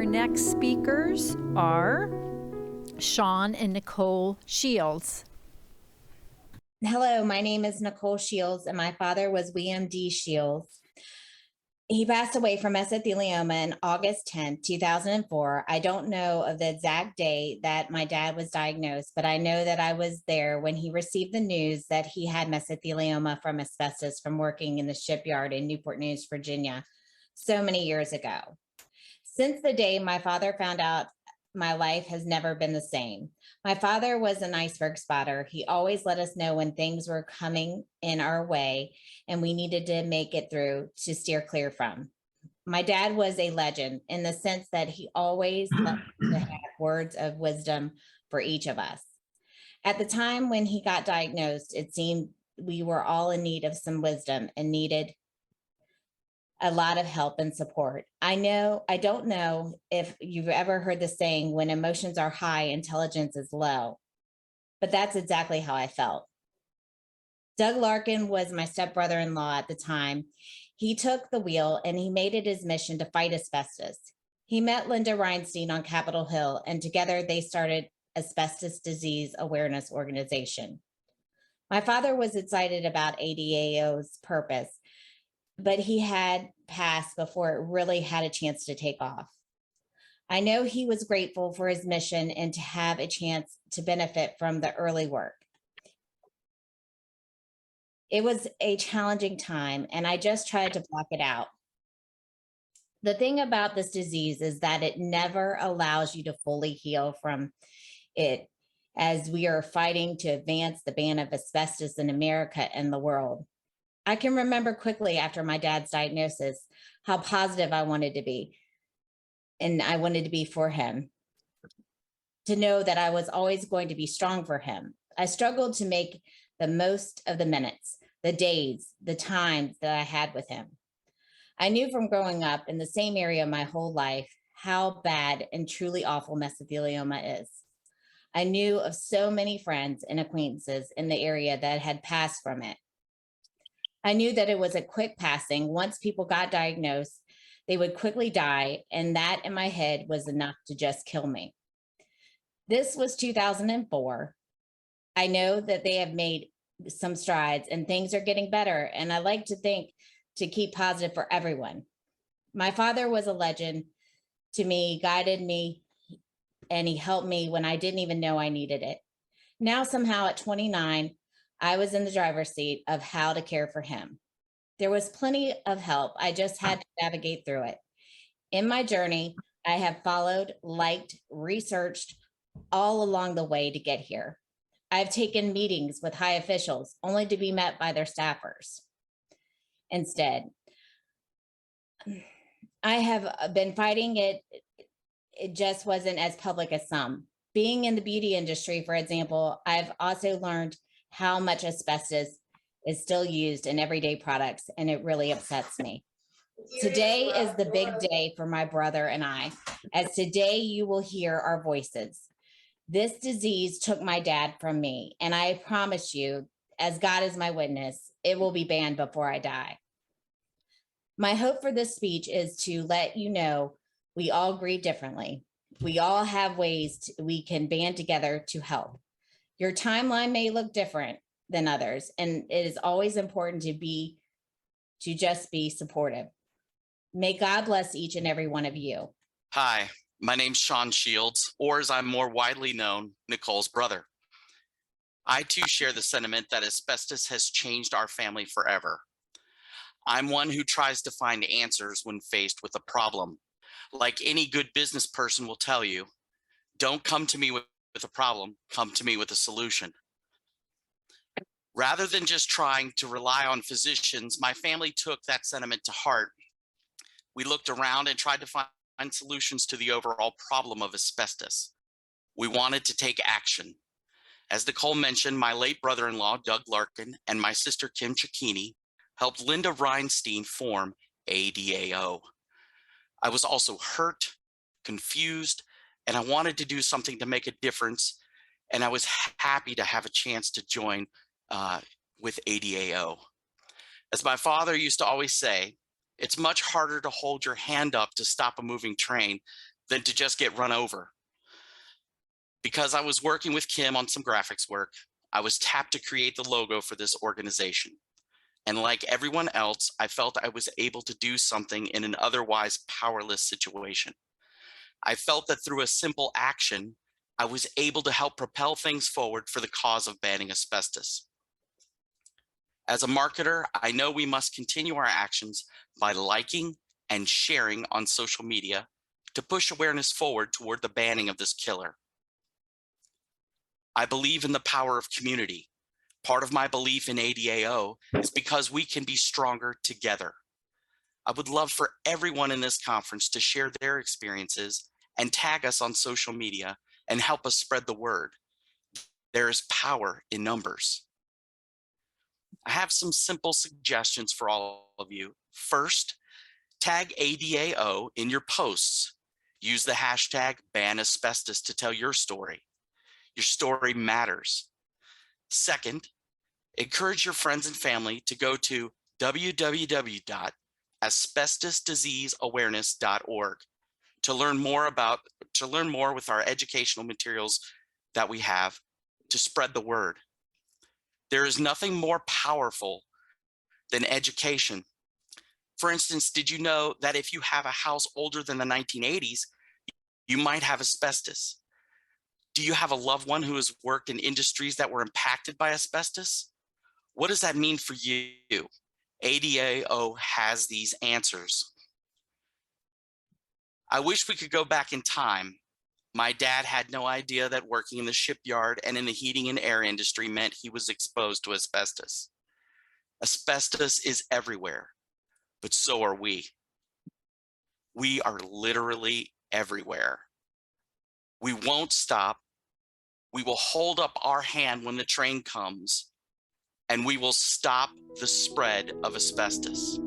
Our next speakers are Sean and Nicole Shields. Hello, my name is Nicole Shields, and my father was William D. Shields. He passed away from mesothelioma on August 10th, 2004. I don't know of the exact day that my dad was diagnosed, but I know that I was there when he received the news that he had mesothelioma from asbestos from working in the shipyard in Newport News, Virginia, so many years ago. Since the day my father found out, my life has never been the same. My father was an iceberg spotter. He always let us know when things were coming in our way and we needed to make it through to steer clear from. My dad was a legend in the sense that he always loved to have words of wisdom for each of us. At the time when he got diagnosed, it seemed we were all in need of some wisdom and needed a lot of help and support. I don't know if you've ever heard the saying, when emotions are high, intelligence is low, but that's exactly how I felt. Doug Larkin was my stepbrother-in-law at the time. He took the wheel and he made it his mission to fight asbestos. He met Linda Reinstein on Capitol Hill, and together they started Asbestos Disease Awareness Organization. My father was excited about ADAO's purpose, but he had passed before it really had a chance to take off. I know he was grateful for his mission and to have a chance to benefit from the early work. It was a challenging time, and I just tried to block it out. The thing about this disease is that it never allows you to fully heal from it, as we are fighting to advance the ban of asbestos in America and the world. I can remember quickly after my dad's diagnosis how positive I wanted to be. And I wanted to be for him, to know that I was always going to be strong for him. I struggled to make the most of the minutes, the days, the times that I had with him. I knew from growing up in the same area my whole life how bad and truly awful mesothelioma is. I knew of so many friends and acquaintances in the area that had passed from it. I knew that it was a quick passing. Once people got diagnosed, they would quickly die, and that in my head was enough to just kill me. This was 2004. I know that they have made some strides and things are getting better, and I like to think to keep positive for everyone. My father was a legend to me, guided me, and he helped me when I didn't even know I needed it. Now, somehow at 29, I was in the driver's seat of how to care for him. There was plenty of help. I just had to navigate through it. In my journey, I have followed, liked, researched all along the way to get here. I've taken meetings with high officials only to be met by their staffers instead. I have been fighting it. It just wasn't as public as some. Being in the beauty industry, for example, I've also learned how much asbestos is still used in everyday products, and it really upsets me. Today is the big day for my brother and I, as today you will hear our voices. This disease took my dad from me, and I promise you, as God is my witness, it will be banned before I die. My hope for this speech is to let you know we all grieve differently. We all have ways we can band together to help. Your timeline may look different than others, and it is always important to just be supportive. May God bless each and every one of you. Hi, my name's Sean Shields, or as I'm more widely known, Nicole's brother. I too share the sentiment that asbestos has changed our family forever. I'm one who tries to find answers when faced with a problem. Like any good business person will tell you, don't come to me with a problem, come to me with a solution. Rather than just trying to rely on physicians, my family took that sentiment to heart. We looked around and tried to find solutions to the overall problem of asbestos. We wanted to take action. As Nicole mentioned, my late brother-in-law, Doug Larkin, and my sister, Kim Cicchini, helped Linda Reinstein form ADAO. I was also hurt, confused, and I wanted to do something to make a difference. And I was happy to have a chance to join with ADAO. As my father used to always say, it's much harder to hold your hand up to stop a moving train than to just get run over. Because I was working with Kim on some graphics work, I was tapped to create the logo for this organization. And like everyone else, I felt I was able to do something in an otherwise powerless situation. I felt that through a simple action, I was able to help propel things forward for the cause of banning asbestos. As a marketer, I know we must continue our actions by liking and sharing on social media to push awareness forward toward the banning of this killer. I believe in the power of community. Part of my belief in ADAO is because we can be stronger together. I would love for everyone in this conference to share their experiences and tag us on social media and help us spread the word. There is power in numbers. I have some simple suggestions for all of you. First, tag ADAO in your posts. Use the hashtag #BanAsbestos to tell your story. Your story matters. Second, encourage your friends and family to go to www.asbestosdiseaseawareness.org to learn more with our educational materials that we have to spread the word. There is nothing more powerful than education. For instance, did you know that if you have a house older than the 1980s, you might have asbestos? Do you have a loved one who has worked in industries that were impacted by asbestos? What does that mean for you? ADAO has these answers. I wish we could go back in time. My dad had no idea that working in the shipyard and in the heating and air industry meant he was exposed to asbestos. Asbestos is everywhere, but so are we. We are literally everywhere. We won't stop. We will hold up our hand when the train comes, and we will stop the spread of asbestos.